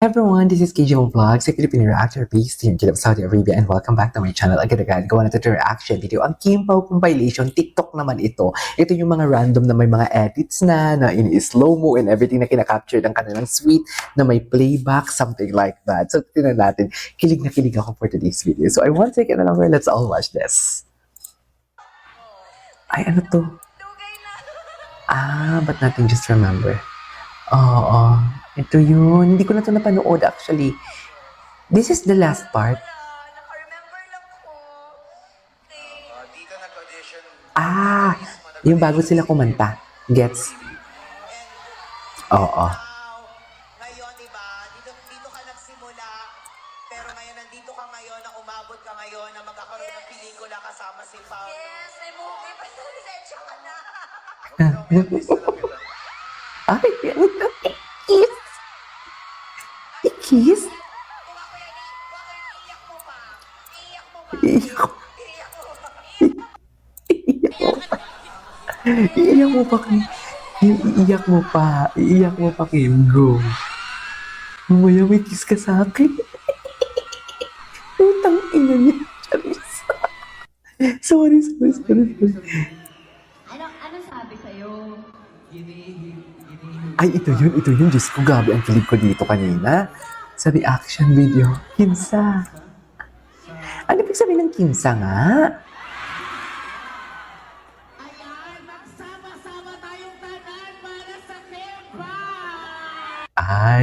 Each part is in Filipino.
Everyone, this is KJ Vlogs, a Filipino reactor based here in Saudi Arabia, and welcome back to my channel. Agad-agad, gawa natin ito reaction video. Ang Kim Pao compilation, TikTok naman ito. Ito yung mga random na may mga edits na in-slow-mo and everything na kinakapture ng kanilang sweet, na may playback, something like that. So, tingnan natin, kilig na kilig ako for today's video. So, I won't take it no longer, let's all watch this. Ay, ano to? But natin just remember. Oo. Ito yun. Hindi ko na ito napanood actually. This is the last part. Naka-remember lang po. Dito nag-audition. Yung bago sila kumanta. Gets? Oo. Ngayon, diba? Dito ka nagsimula. Pero ngayon, nandito ka ngayon, na umabot ka ngayon, na magkakaroon ng pelikula kasama si Paolo. Yes, may movie pa sa lisensya ka na. Ay, kiss. I-kiss? Bakit iiyak mo pa? Iiyak mo pa? Iiyak ko. Iiyak mo pa? Iiyak mo pa, Kim. Iiyak mo pa. Iiyak mo pa, Kim. Go. Mamaya may kiss ka sa akin. Utang ina niya. Sorry. Ano sabi sa'yo? Ay, ito yun. Diyos ko, gabi ang kilig ko dito kanina. Sa reaction video, Kimsa. Ano ibig sabihin ng Kimsa nga? Ayan, magsama-sama tayong tanan para sa Kempa!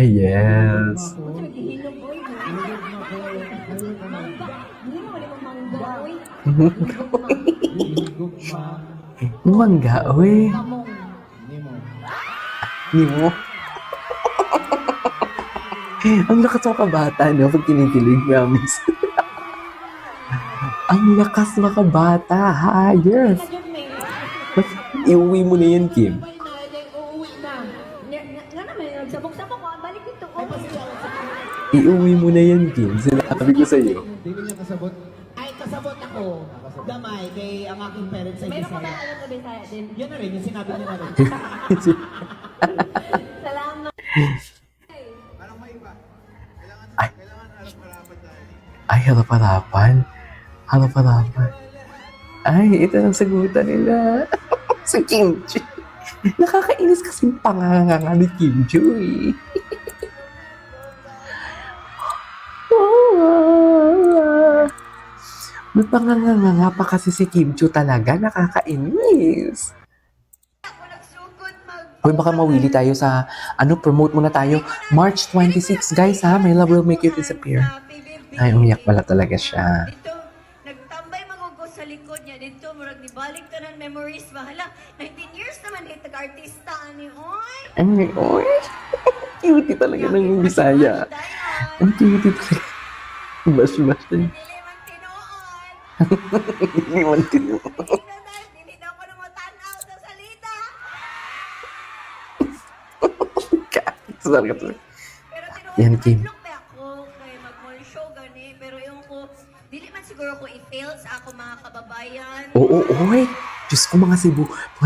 Yes. Naghihilog ko yun. Hindi mo wala mangga, oy. Mangga, oy. Nimo. Ang lakas makabata, no? Pag kinikilig namin. Ang lakas makabata, ha? Yes. Iuwi mo na yan, Kim. Uuwi na. Nga naman, nagsabok-sabok ko. Balik ito ko. Iuwi mo na yan, Kim. Sinabi ko sa'yo. Ay, kasabot ako. Damay, kay ang aking parents ay Meron ka ba Bisaya. alam na Bisaya din? Yan na rin, yung sinabi niya na rin. Salamat. Ay, harapan. Ay, ito ang sagutan nila. Sa Kimchi. Nakakainis kasing panganganga ni Kimchi, eh. May panganganga pa kasi si Kimchi talaga. Nakakainis. Ako nagsugod Hoy, baka mawili tayo sa, promote muna tayo. March 26, guys, ha? My Love Will Make You Disappear. Ay, umiyak pala talaga siya. Dito, nagtambay magugo sa likod niya. Dito, murag nibalik ka ng memories. Bahala, 19 years naman dito artista ani, oy. Ay, oy. Cutie talaga ng Bisaya. Ang cutie talaga. Bash-bash din. Dili man tinuod. Hindi man tinuod. Dili na ako na matanaw sa salita. Sorry ka to. Pero tinuod, Yan, Kim. madlock ba ako kay mag-mall show gani. Pero yung ko, dili man siguro ko i-fail sa ako mga kababayan. Oo, oy. Diyos ko, mga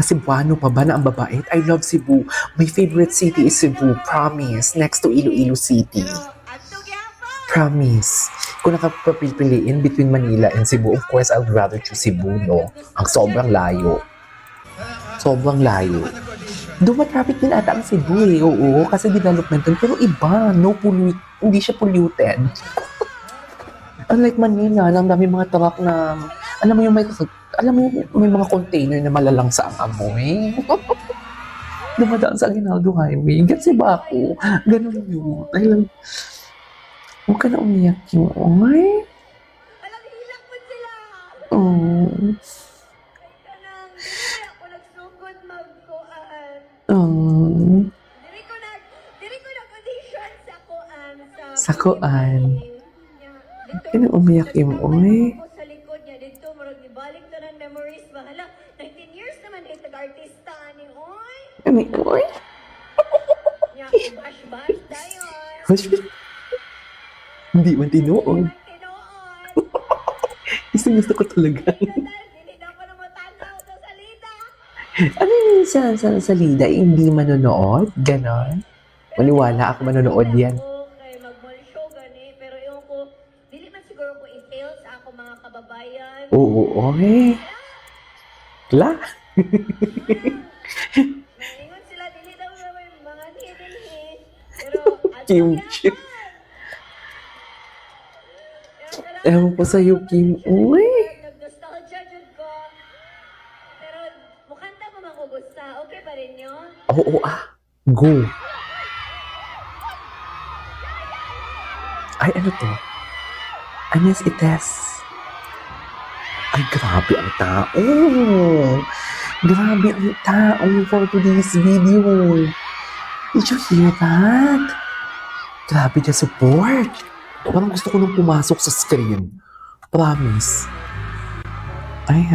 Cebuano pa ba na ang babait? I love Cebu. My favorite city is Cebu. Promise. Next to Iloilo City. Pero, adto gyapon. Promise. Kung nakapapiliin between Manila and Cebu, of course, I would rather choose Cebu, no? Ang sobrang layo. Sobrang layo. Doon matraffic din ata ang Cebu, eh. Oo, kasi development doon. Pero iba, hindi siya polluted. Unlike Manila, ang dami mga truck na, alam mo yung may mga container na malalang sa ang amoy. Dumadaan sa Aguinaldo Highway. Gets ba ako? Ganun yun. Dahil huwag ka na umiyak yung umay. Alam, hilak mo sila. Oh. Kanang, dili ako nagsugod magkuan. Oh. Diri ko nag-audition sa kuan. Sa kuan. Dito, Kaya umiyak yung umay. ako sa likod niya. Dito, murag nibalik to ng memories. Bahala, 19 years naman dito artista ni oy. Ano oy? Nya, bash-bash dayon. Mas hindi man tinuod. Tinuod. Gusto ko talaga. Dili na ako na matanaw sa salita. Ano yun sa Lida? Hindi manonood? Ganon? Maniwala ako manonood yan. Okay, Oo, okay. La? Ingon sila, dili daw naman yung mga hidden. Pero, Kimchi. Pero Ewan ko sa'yo, Kim. Uy. nag-nostalgia jud ko. Pero, mukanta pa man ko gusta. Okay pa rin yun? Oo, Go. Ay, ano to? Anes Ites. Ay, grabe ang tao. Grabe ang tao for today's video. Did you hear that? Grabe niya support. Parang gusto ko nung pumasok sa screen. Promise. Ay,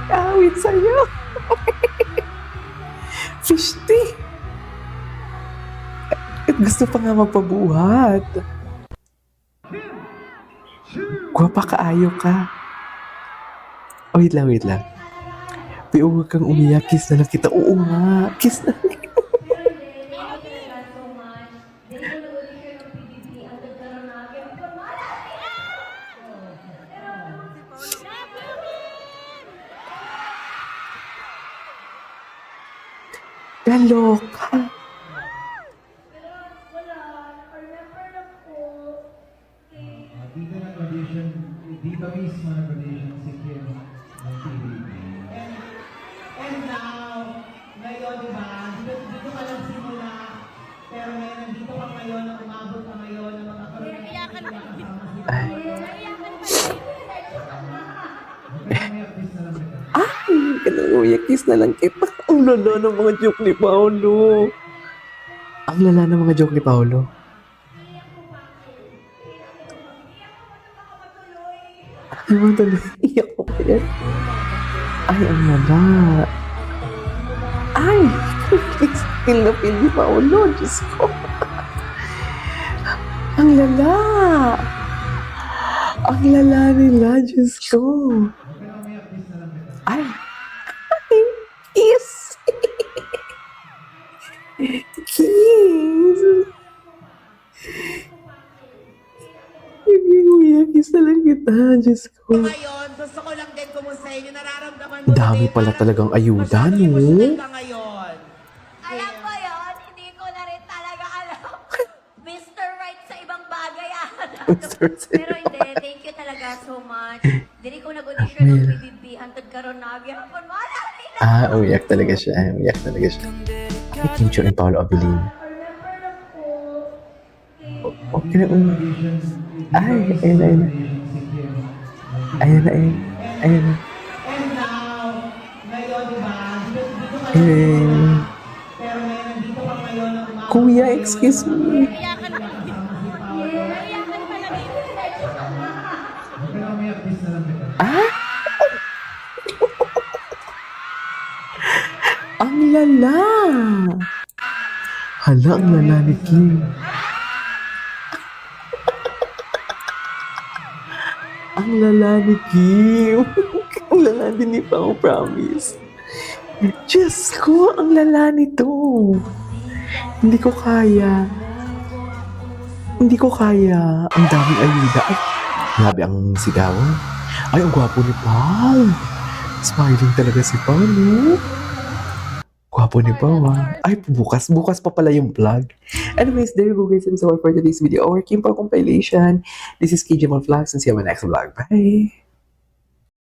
awit sa'yo. Fishty. At gusto pa nga magpabuhat. Gwapa kaayo ka. Oh, wait lang. Pero huwag kang umiyak. Kiss na lang kita. Oo nga. Kiss na lang. Kaloka. Dito nag-audition, dito mismo nag-audition si Kim ng TVP. And now, ngayon, di ba, dito ka lang simula, pero ngayon, nandito ka ngayon, na umabot ka ngayon, na magkakaroon ng kasama si Kiss na lang kita. Ang lala ng mga joke ni Paolo. Ang lala ng mga joke ni Paolo. Ay, tuloy. Iyak ko pa yan. Ay, ang lala. Ay, feel na feel ni Paolo. Diyos ko. Ang lala. Ang lala nila. Diyos ko. Ay. Kiss. Kiss. Kiss na lang kita. Diyos ko. Ngayon, gusto ko lang din kumustahin yung nararamdaman mo. Dami din pala na talagang ayuda, masyadong no? emotional ka ngayon. Alam ko yun, hindi ko na rin talaga alam. Mr. Right sa ibang bagay Pero hindi, thank you talaga so much. Dili ko nag-audition ng PBB, hantod karon na gyapon mo. Umiyak talaga siya. Ay, Kim Chiu and Paolo Abilino. Okay na. Ay, ayun. And now, ngayon, di ba, dito ka lang Ayun. pero ngayon, nandito ka ngayon, na umabot Kuya, excuse me. Huwag ka na umiyak, kiss na lang kita. Ang lala. Hala, ang lala ni Kim. Ang lala ni Kim. Ang lala din ni Pao, promise. Diyos ko, ang lala nito. Hindi ko kaya. Ang daming ayuda. Ay, grabe ang sigawan. Ay, ang gwapo ni Pao. Smiling talaga si Pao, no? Gwapo ni Pao, ah. Ay, bukas pa pala yung vlog. Anyways, there you go guys. That's all for today's video. Our Kim Pao compilation. This is KJ Vlogs and see you on my next vlog. Bye!